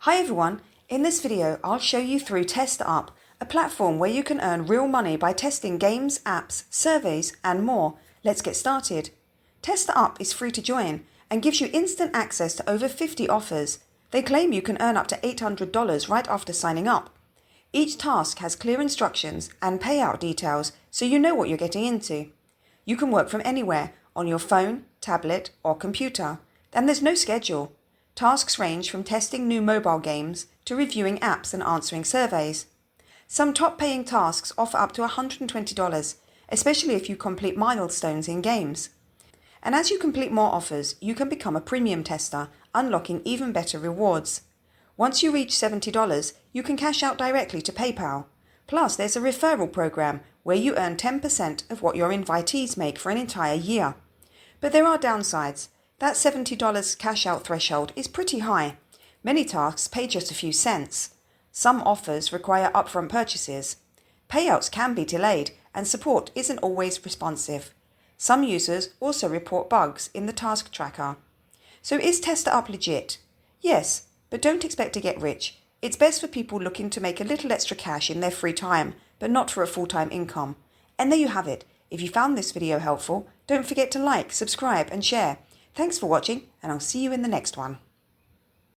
Hi everyone, in this video I'll show you through TesterUp, a platform where you can earn real money by testing games, apps, surveys and more. Let's get started. TesterUp is free to join and gives you instant access to over 50 offers. They claim you can earn up to $800 right after signing up. Each task has clear instructions and payout details so you know what you're getting into. You can work from anywhere, on your phone, tablet or computer, and there's no schedule. Tasks range from testing new mobile games to reviewing apps and answering surveys. Some top-paying tasks offer up to $120, especially if you complete milestones in games. And as you complete more offers, you can become a premium tester, unlocking even better rewards. Once you reach $70, you can cash out directly to PayPal. Plus, there's a referral program where you earn 10% of what your invitees make for an entire year. But there are downsides. That $70 cash out threshold is pretty high. Many tasks pay just a few cents. Some offers require upfront purchases. Payouts can be delayed and support isn't always responsive. Some users also report bugs in the task tracker. So is TesterUp legit? Yes, but don't expect to get rich. It's best for people looking to make a little extra cash in their free time, but not for a full-time income. And there you have it. If you found this video helpful, don't forget to like, subscribe and share. Thanks for watching, and I'll see you in the next one.